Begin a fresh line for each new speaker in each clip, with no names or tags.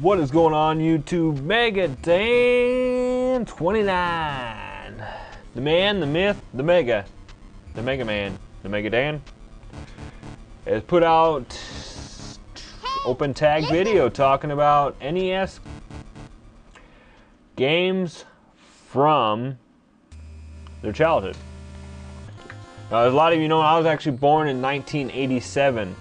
What is going on YouTube? MegaDan29. The man, the myth, the mega man, the MegaDan has put out open tag video talking about NES games from their childhood. Now, as a lot of you know, I was actually born in 1987.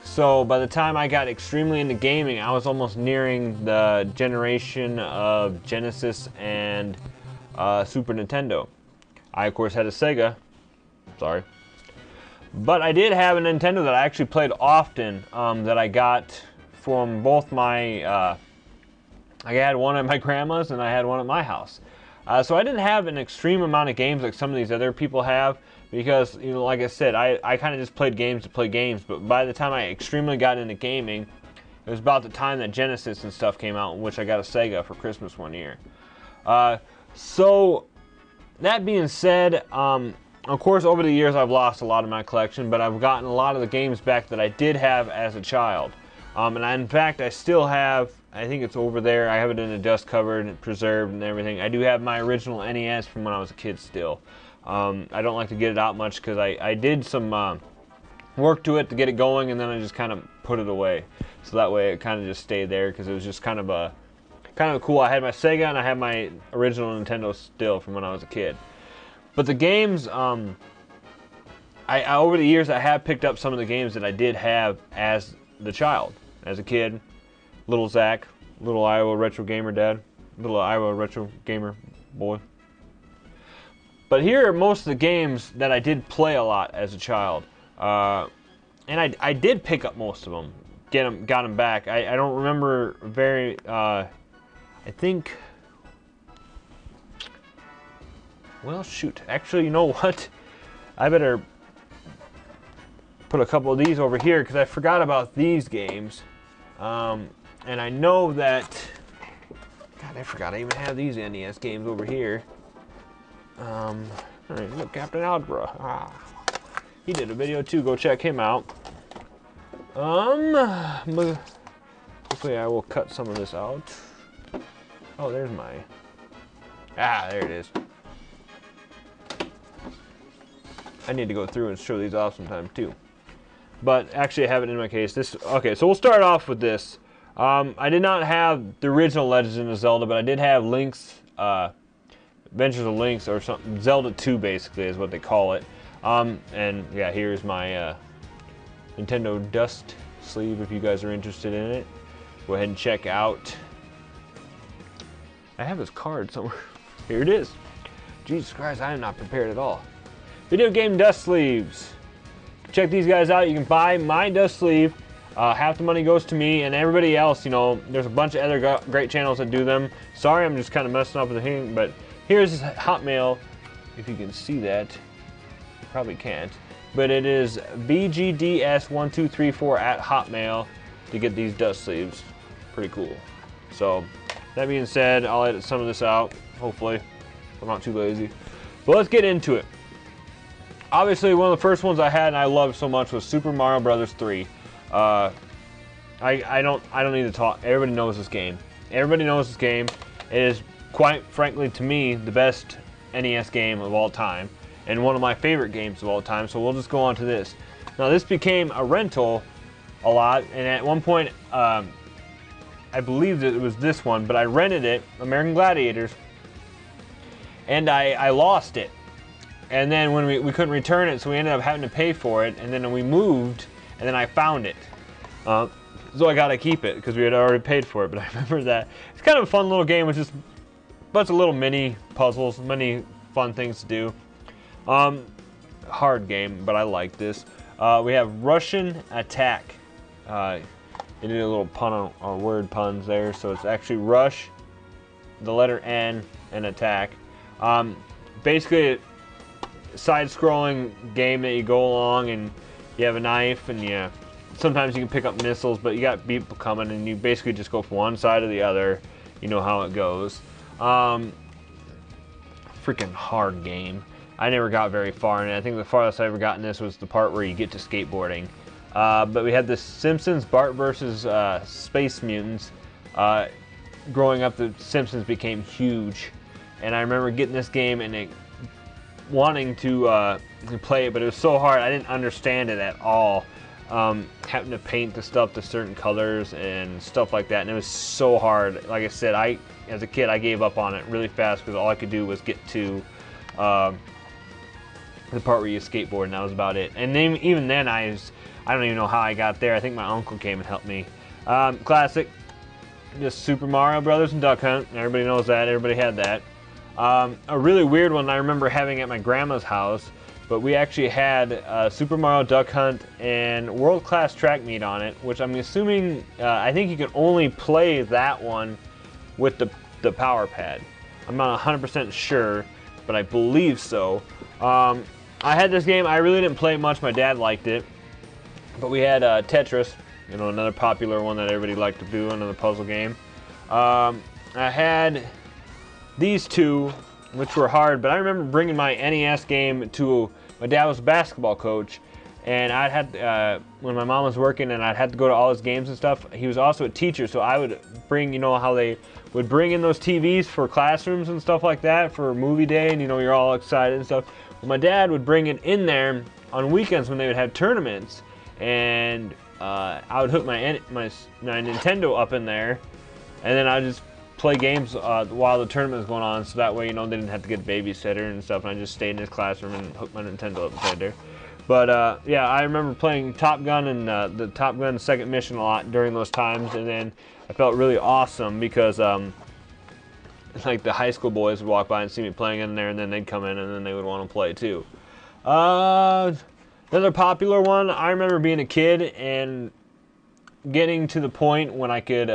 So by the time I got extremely into gaming, I was almost nearing the generation of Genesis and Super Nintendo. I, of course, had a Sega. Sorry. But I did have a Nintendo that I actually played often, that I got from both my... I had one at my grandma's and I had one at my house. So I didn't have an extreme amount of games like some of these other people have. Because, you know, like I said, I kind of just played games to play games. But by the time I extremely got into gaming, it was about the time that Genesis and stuff came out, in which I got a Sega for Christmas one year. So, that being said, of course, over the years I've lost a lot of my collection, but I've gotten a lot of the games back that I did have as a child. In fact, I still have, I think it's over there, I have it in a dust covered and preserved and everything. I do have my original NES from when I was a kid still. I don't like to get it out much because I did some work to it to get it going, and then I just kind of put it away. So that way it kind of just stayed there because it was just kind of cool. I had my Sega and I had my original Nintendo still from when I was a kid. But the games, over the years I have picked up some of the games that I did have as the child, as a kid. Little Zach, little Iowa retro gamer dad, little Iowa retro gamer boy. But here are most of the games that I did play a lot as a child. And I did pick up most of them, got them back. I don't remember very, I think, well shoot, actually you know what? I better put a couple of these over here because I forgot about these games. And I know that, God, I forgot I even have these NES games over here. Alright, look, Captain Algebra. He did a video too, go check him out. Hopefully I will cut some of this out. Oh, there's my... there it is. I need to go through and show these off sometime too. But actually I have it in my case. Okay, so we'll start off with this. I did not have the original Legend of Zelda, but I did have Link's, Adventures of Link's, or something, Zelda 2 basically is what they call it. And yeah, here's my Nintendo dust sleeve if you guys are interested in it. Go ahead and check out. I have this card somewhere. Here it is. Jesus Christ, I am not prepared at all. Video game dust sleeves. Check these guys out. You can buy my dust sleeve. Half the money goes to me and everybody else. You know, there's a bunch of other great channels that do them. Sorry, I'm just kind of messing up with the thing, but here's Hotmail. If you can see that, you probably can't. But it is bgds1234 at Hotmail to get these dust sleeves. Pretty cool. So, that being said, I'll edit some of this out, hopefully. I'm not too lazy. But let's get into it. Obviously, one of the first ones I had and I loved so much was Super Mario Bros. 3. I don't need to talk. Everybody knows this game. Everybody knows this game. It is, quite frankly, to me, the best NES game of all time, and one of my favorite games of all time. So we'll just go on to this. Now, this became a rental a lot, and at one point, I believe that it was this one, but I rented it, American Gladiators, and I lost it. And then when we couldn't return it, so we ended up having to pay for it, and then we moved, and then I found it. So I gotta keep it, because we had already paid for it, but I remember that. It's kind of a fun little game with just a bunch of little mini puzzles, many fun things to do. Hard game, but I like this. We have Russian Attack. They did a little pun on word puns there, so it's actually Rush, the letter N, and Attack. Basically, side-scrolling game that you go along and you have a knife and sometimes you can pick up missiles, but you got people coming and you basically just go from one side to the other. You know how it goes. Freaking hard game. I never got very far in it. I think the farthest I ever got in this was the part where you get to skateboarding. But we had the Simpsons, Bart versus Space Mutants. growing up, the Simpsons became huge, and I remember getting this game and wanting to play it, but it was so hard. I didn't understand it at all. Having to paint the stuff to certain colors and stuff like that, and it was so hard. Like I said, as a kid, I gave up on it really fast because all I could do was get to the part where you skateboard, and that was about it. And then, even then, I don't even know how I got there. I think my uncle came and helped me. Classic, just Super Mario Brothers and Duck Hunt. Everybody knows that. Everybody had that. A really weird one I remember having at my grandma's house, but we actually had Super Mario Duck Hunt and World Class Track Meet on it, which I'm assuming, I think you can only play that one with the power pad. I'm not 100% sure, but I believe so. I had this game. I really didn't play it much. My dad liked it. But we had Tetris, you know, another popular one that everybody liked to do, another puzzle game. I had these two, which were hard, but I remember bringing my NES game to, my dad was a basketball coach, and I'd had, when my mom was working and I'd had to go to all his games and stuff, he was also a teacher, so I would bring, you know how they would bring in those TVs for classrooms and stuff like that for movie day, and you know, you're all excited and stuff. Well, my dad would bring it in there on weekends when they would have tournaments, and I would hook my Nintendo up in there, and then I'd just play games while the tournament was going on, so that way, you know, they didn't have to get a babysitter and stuff, and I just stayed in his classroom and hooked my Nintendo up and played there. But yeah, I remember playing Top Gun and the Top Gun second mission a lot during those times, and then I felt really awesome because like the high school boys would walk by and see me playing in there, and then they'd come in and then they would want to play too. Another popular one, I remember being a kid and getting to the point when I could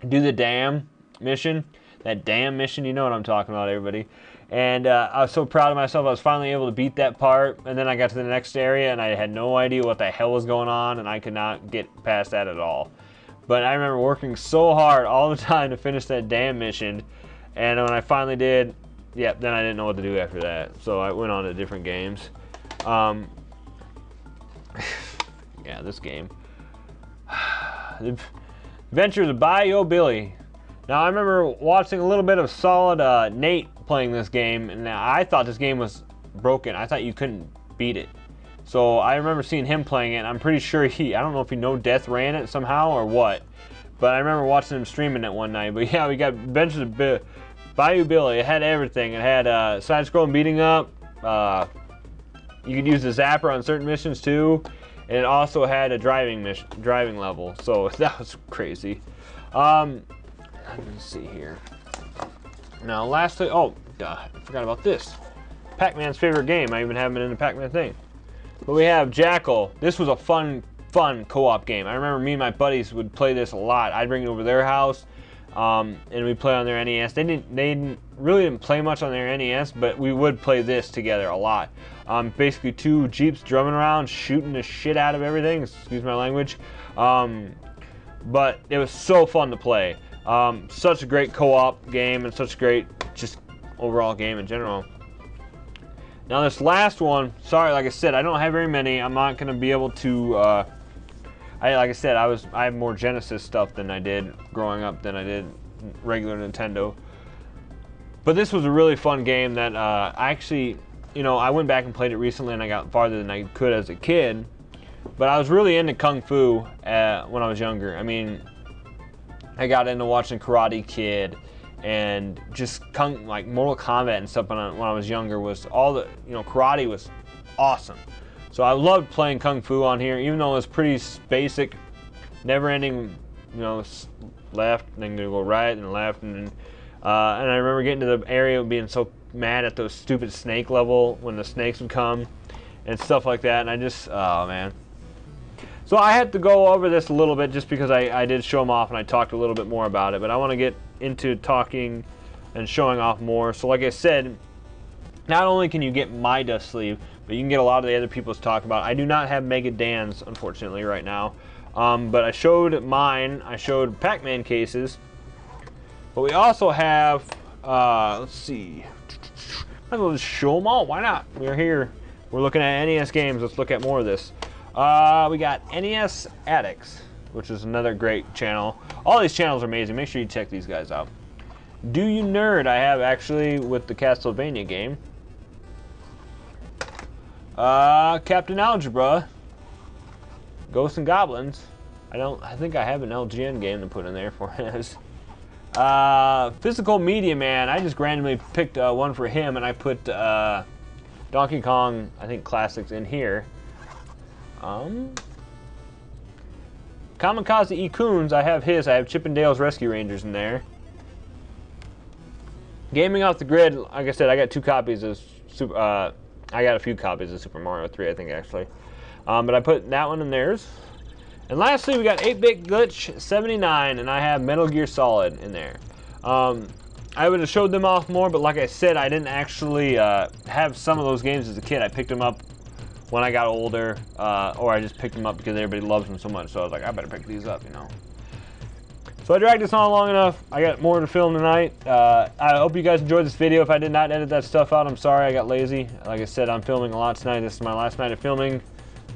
do the dam mission. That dam mission, you know what I'm talking about, everybody. And I was so proud of myself. I was finally able to beat that part, and then I got to the next area and I had no idea what the hell was going on, and I could not get past that at all. But I remember working so hard all the time to finish that damn mission, and when I finally did, yeah, then I didn't know what to do after that. So I went on to different games. Yeah, this game. The Adventures of Bayou Billy. Now I remember watching a little bit of Solid Nate playing this game, and I thought this game was broken. I thought you couldn't beat it. So I remember seeing him playing it, and I'm pretty sure I don't know if he No Death ran it somehow or what, but I remember watching him streaming it one night. But yeah, we got Adventures of Bayou Billy. It had everything. It had side-scrolling beating up. You could use the zapper on certain missions too, and it also had a driving level. So that was crazy. Let me see here. Now, lastly, oh, duh, I forgot about this. Pac-Man's favorite game. I even have it in the Pac-Man thing. But we have Jackal. This was a fun co-op game. I remember me and my buddies would play this a lot. I'd bring it over their house, and we'd play on their NES. They really didn't play much on their NES, but we would play this together a lot. Basically two Jeeps drumming around, shooting the shit out of everything. Excuse my language. But it was so fun to play. Such a great co-op game and such a great just overall game in general. Now this last one, sorry, like I said, I don't have very many. I'm not going to be able to, like I said, I have more Genesis stuff than I did growing up than I did regular Nintendo. But this was a really fun game that I actually, you know, I went back and played it recently and I got farther than I could as a kid. But I was really into Kung Fu when I was younger. I mean, I got into watching Karate Kid and just like Mortal Kombat and stuff when I was younger. Was all the, you know, karate was awesome. So I loved playing Kung Fu on here, even though it was pretty basic, never-ending, you know, left and then go right and left, and I remember getting to the area and being so mad at those stupid snake level when the snakes would come and stuff like that, and I just, oh man. So I had to go over this a little bit just because I did show them off and I talked a little bit more about it, but I want to get into talking and showing off more. So like I said, not only can you get my dust sleeve, but you can get a lot of the other people's talk about. I do not have MegaDan's, unfortunately, right now, but I showed mine. I showed Pac-Man cases, but we also have, let's see, might as well just show them all. Why not? We're here. We're looking at NES games. Let's look at more of this. We got NES Addicts. which is another great channel. All these channels are amazing. Make sure you check these guys out. Do You Nerd, I have actually with the Castlevania game. Captain Algebra, Ghosts and Goblins. I think I have an LGN game to put in there for his. Physical Media Man, I just randomly picked one for him, and I put Donkey Kong, I think, classics in here. Kamikaze E-Coons, I have his. I have Chip and Dale's Rescue Rangers in there. Gaming Off the Grid, like I said, I got 2 copies of I got a few copies of Super Mario 3, I think, actually. But I put that one in theirs. And lastly, we got 8-Bit Glitch 79, and I have Metal Gear Solid in there. I would have showed them off more, but like I said, I didn't actually have some of those games as a kid. I picked them up when I got older, or I just picked them up because everybody loves them so much. So I was like, I better pick these up, you know. So I dragged this on long enough. I got more to film tonight. I hope you guys enjoyed this video. If I did not edit that stuff out, I'm sorry. I got lazy. Like I said, I'm filming a lot tonight. This is my last night of filming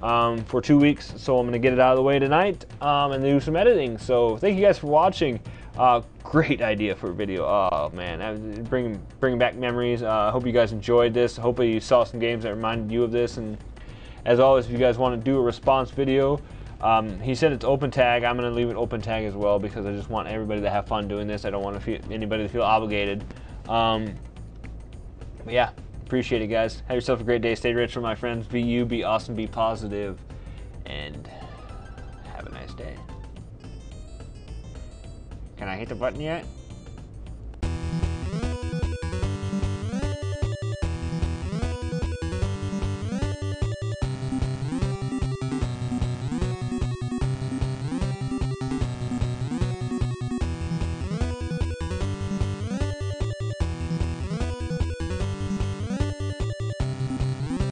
for 2 weeks, so I'm going to get it out of the way tonight and do some editing. So thank you guys for watching. Great idea for a video. Oh man, bringing back memories. I hope you guys enjoyed this. Hopefully you saw some games that reminded you of this. And as always, if you guys want to do a response video, he said it's open tag. I'm going to leave it open tag as well because I just want everybody to have fun doing this. I don't want anybody to feel obligated. But yeah, appreciate it, guys. Have yourself a great day. Stay rich, for my friends. Be you, be awesome, be positive, and have a nice day. Can I hit the button yet?